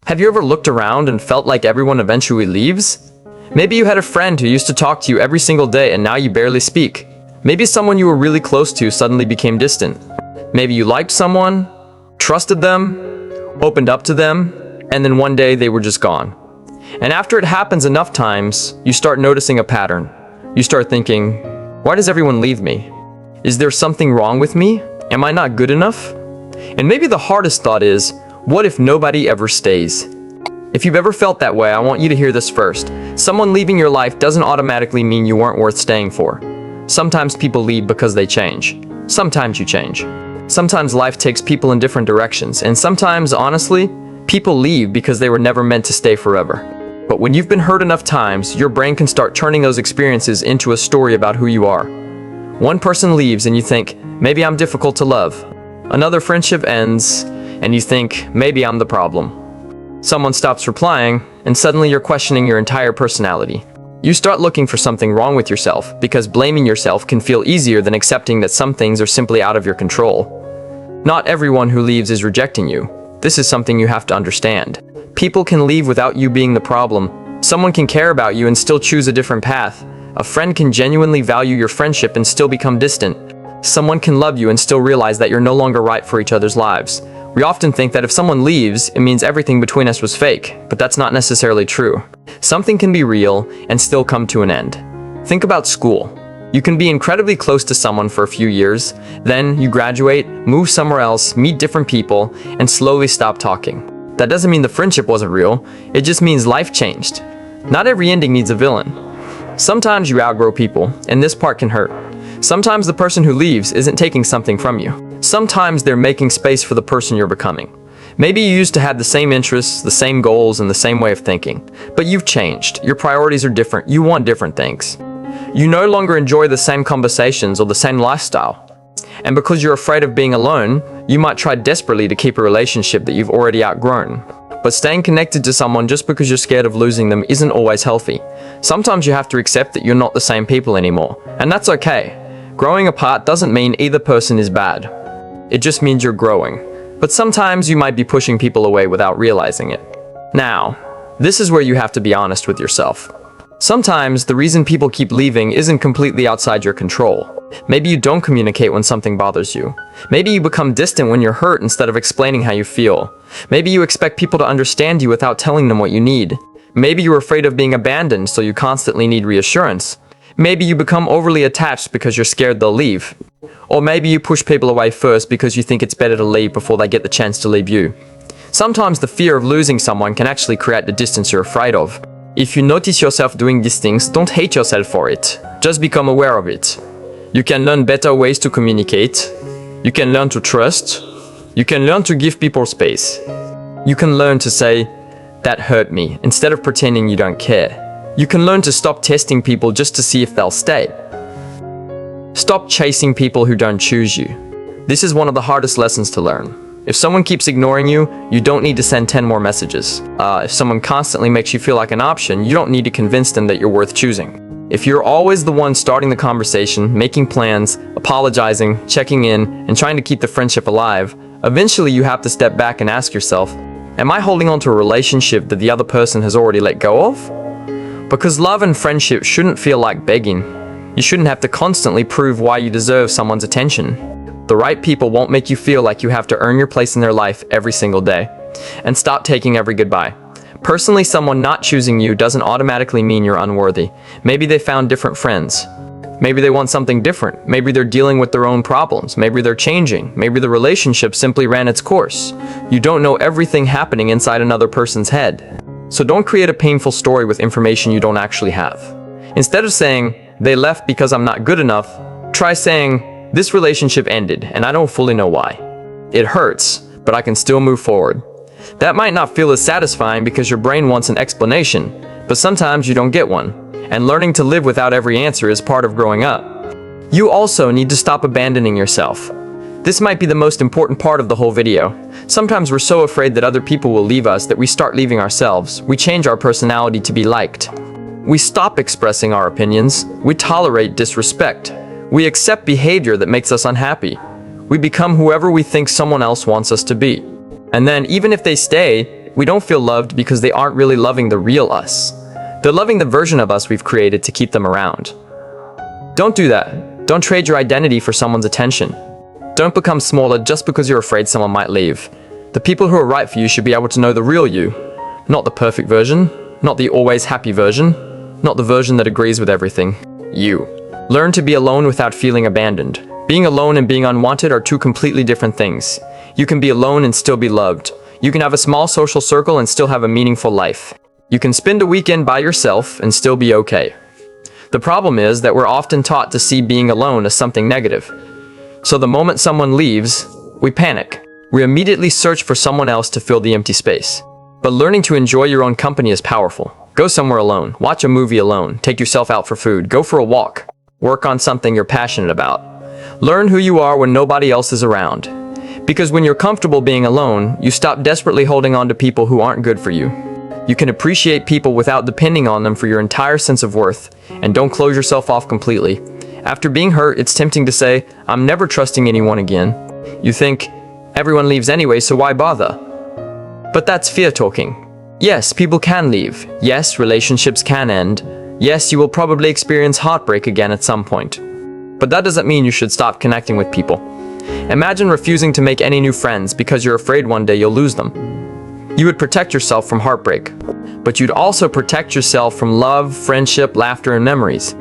Have you ever looked around and felt like everyone eventually leaves? Maybe you had a friend who used to talk to you every single day and now you barely speak. Maybe someone you were really close to suddenly became distant. Maybe you liked someone, trusted them, opened up to them, and then one day they were just gone. And after it happens enough times, you start noticing a pattern. You start thinking, why does everyone leave me? Is there something wrong with me? Am I not good enough? And maybe the hardest thought is, what if nobody ever stays? If you've ever felt that way, I want you to hear this first. Someone leaving your life doesn't automatically mean you weren't worth staying for. Sometimes people leave because they change. Sometimes you change. Sometimes life takes people in different directions, and sometimes, honestly, people leave because they were never meant to stay forever. But when you've been hurt enough times, your brain can start turning those experiences into a story about who you are. One person leaves and you think, maybe I'm difficult to love. Another friendship ends, and you think, maybe I'm the problem. Someone stops replying, and suddenly you're questioning your entire personality. You start looking for something wrong with yourself, because blaming yourself can feel easier than accepting that some things are simply out of your control. Not everyone who leaves is rejecting you. This is something you have to understand. People can leave without you being the problem. Someone can care about you and still choose a different path. A friend can genuinely value your friendship and still become distant. Someone can love you and still realize that you're no longer right for each other's lives. We often think that if someone leaves, it means everything between us was fake, but that's not necessarily true. Something can be real and still come to an end. Think about school. You can be incredibly close to someone for a few years, then you graduate, move somewhere else, meet different people, and slowly stop talking. That doesn't mean the friendship wasn't real, it just means life changed. Not every ending needs a villain. Sometimes you outgrow people, and this part can hurt. Sometimes the person who leaves isn't taking something from you. Sometimes they're making space for the person you're becoming. Maybe you used to have the same interests, the same goals, and the same way of thinking. But you've changed. Your priorities are different. You want different things. You no longer enjoy the same conversations or the same lifestyle. And because you're afraid of being alone, you might try desperately to keep a relationship that you've already outgrown. But staying connected to someone just because you're scared of losing them isn't always healthy. Sometimes you have to accept that you're not the same people anymore, and that's okay. Growing apart doesn't mean either person is bad. It just means you're growing. But sometimes you might be pushing people away without realizing it. Now, this is where you have to be honest with yourself. Sometimes the reason people keep leaving isn't completely outside your control. Maybe you don't communicate when something bothers you. Maybe you become distant when you're hurt instead of explaining how you feel. Maybe you expect people to understand you without telling them what you need. Maybe you're afraid of being abandoned, so you constantly need reassurance. Maybe you become overly attached because you're scared they'll leave. Or maybe you push people away first because you think it's better to leave before they get the chance to leave you. Sometimes the fear of losing someone can actually create the distance you're afraid of. If you notice yourself doing these things, don't hate yourself for it. Just become aware of it. You can learn better ways to communicate. You can learn to trust. You can learn to give people space. You can learn to say, that hurt me, instead of pretending you don't care. You can learn to stop testing people just to see if they'll stay. Stop chasing people who don't choose you. This is one of the hardest lessons to learn. If someone keeps ignoring you, you don't need to send 10 more messages. If someone constantly makes you feel like an option, you don't need to convince them that you're worth choosing. If you're always the one starting the conversation, making plans, apologizing, checking in, and trying to keep the friendship alive, eventually you have to step back and ask yourself, am I holding on to a relationship that the other person has already let go of? Because love and friendship shouldn't feel like begging. You shouldn't have to constantly prove why you deserve someone's attention. The right people won't make you feel like you have to earn your place in their life every single day. And stop taking every goodbye. Personally, someone not choosing you doesn't automatically mean you're unworthy. Maybe they found different friends. Maybe they want something different. Maybe they're dealing with their own problems. Maybe they're changing. Maybe the relationship simply ran its course. You don't know everything happening inside another person's head. So don't create a painful story with information you don't actually have. Instead of saying, they left because I'm not good enough, try saying, this relationship ended and I don't fully know why. It hurts, but I can still move forward. That might not feel as satisfying because your brain wants an explanation, but sometimes you don't get one. And learning to live without every answer is part of growing up. You also need to stop abandoning yourself. This might be the most important part of the whole video. Sometimes we're so afraid that other people will leave us that we start leaving ourselves. We change our personality to be liked. We stop expressing our opinions. We tolerate disrespect. We accept behavior that makes us unhappy. We become whoever we think someone else wants us to be. And then, even if they stay, We don't feel loved because they aren't really loving the real us. They're loving the version of us we've created to keep them around. Don't do that. Don't trade your identity for someone's attention. Don't become smaller just because you're afraid someone might leave. The people who are right for you should be able to know the real you. Not the perfect version, not the always happy version, not the version that agrees with everything. You. Learn to be alone without feeling abandoned. Being alone and being unwanted are two completely different things. You can be alone and still be loved. You can have a small social circle and still have a meaningful life. You can spend a weekend by yourself and still be okay. The problem is that we're often taught to see being alone as something negative. So the moment someone leaves, we panic. We immediately search for someone else to fill the empty space. But learning to enjoy your own company is powerful. Go somewhere alone, watch a movie alone, take yourself out for food, go for a walk, work on something you're passionate about. Learn who you are when nobody else is around. Because when you're comfortable being alone, you stop desperately holding on to people who aren't good for you. You can appreciate people without depending on them for your entire sense of worth, and don't close yourself off completely. After being hurt, it's tempting to say, I'm never trusting anyone again. You think, everyone leaves anyway, so why bother? But that's fear talking. Yes, people can leave. Yes, relationships can end. Yes, you will probably experience heartbreak again at some point. But that doesn't mean you should stop connecting with people. Imagine refusing to make any new friends because you're afraid one day you'll lose them. You would protect yourself from heartbreak, but you'd also protect yourself from love, friendship, laughter, and memories.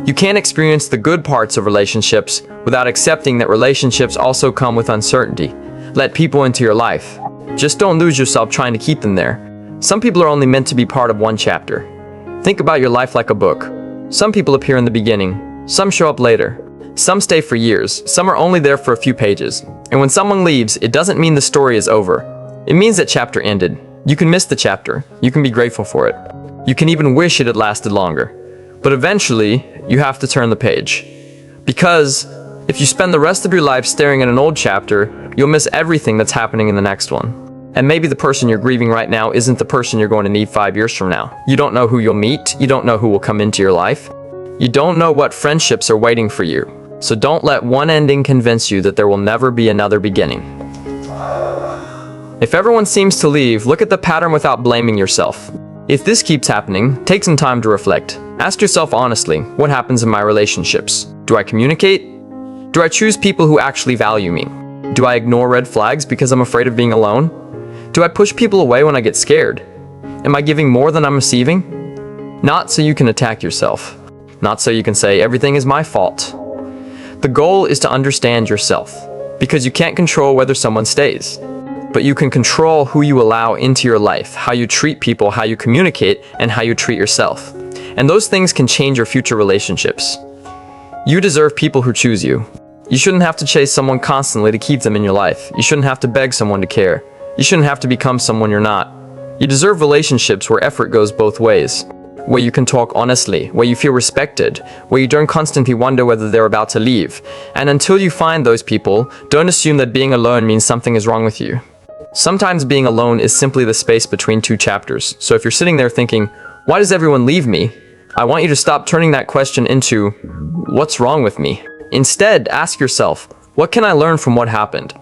You can't experience the good parts of relationships without accepting that relationships also come with uncertainty. Let people into your life. Just don't lose yourself trying to keep them there. Some people are only meant to be part of one chapter. Think about your life like a book. Some people appear in the beginning. Some show up later. Some stay for years. Some are only there for a few pages. And when someone leaves, it doesn't mean the story is over. It means that chapter ended. You can miss the chapter. You can be grateful for it. You can even wish it had lasted longer. But eventually, you have to turn the page. Because if you spend the rest of your life staring at an old chapter, you'll miss everything that's happening in the next one. And maybe the person you're grieving right now isn't the person you're going to need 5 years from now. You don't know who you'll meet. You don't know who will come into your life. You don't know what friendships are waiting for you. So don't let one ending convince you that there will never be another beginning. If everyone seems to leave, look at the pattern without blaming yourself. If this keeps happening, take some time to reflect. Ask yourself honestly, what happens in my relationships? Do I communicate? Do I choose people who actually value me? Do I ignore red flags because I'm afraid of being alone? Do I push people away when I get scared? Am I giving more than I'm receiving? Not so you can attack yourself. Not so you can say, everything is my fault. The goal is to understand yourself, because you can't control whether someone stays. But you can control who you allow into your life, how you treat people, how you communicate, and how you treat yourself. And those things can change your future relationships. You deserve people who choose you. You shouldn't have to chase someone constantly to keep them in your life. You shouldn't have to beg someone to care. You shouldn't have to become someone you're not. You deserve relationships where effort goes both ways. Where you can talk honestly, where you feel respected, where you don't constantly wonder whether they're about to leave. And until you find those people, don't assume that being alone means something is wrong with you. Sometimes being alone is simply the space between two chapters. So if you're sitting there thinking, why does everyone leave me? I want you to stop turning that question into, what's wrong with me? Instead, ask yourself, what can I learn from what happened?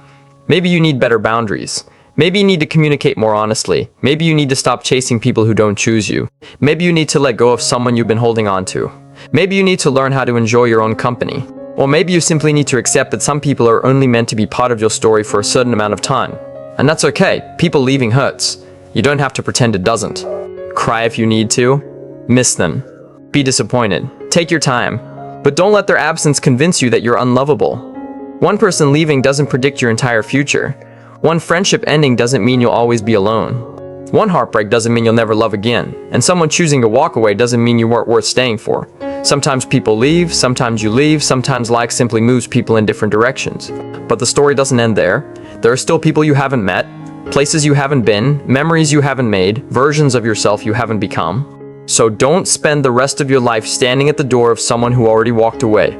Maybe you need better boundaries. Maybe you need to communicate more honestly. Maybe you need to stop chasing people who don't choose you. Maybe you need to let go of someone you've been holding on to. Maybe you need to learn how to enjoy your own company. Or maybe you simply need to accept that some people are only meant to be part of your story for a certain amount of time. And that's okay. People leaving hurts. You don't have to pretend it doesn't. Cry if you need to. Miss them. Be disappointed. Take your time. But don't let their absence convince you that you're unlovable. One person leaving doesn't predict your entire future. One friendship ending doesn't mean you'll always be alone. One heartbreak doesn't mean you'll never love again. And someone choosing to walk away doesn't mean you weren't worth staying for. Sometimes people leave, sometimes you leave, sometimes life simply moves people in different directions. But the story doesn't end there. There are still people you haven't met, places you haven't been, memories you haven't made, versions of yourself you haven't become. So don't spend the rest of your life standing at the door of someone who already walked away.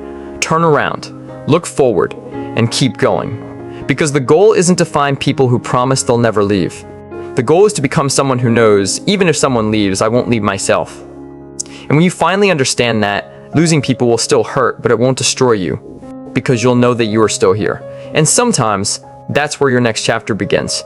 Turn around, look forward, and keep going. Because the goal isn't to find people who promise they'll never leave. The goal is to become someone who knows, even if someone leaves, I won't leave myself. And when you finally understand that, losing people will still hurt, but it won't destroy you. Because you'll know that you are still here. And sometimes, that's where your next chapter begins.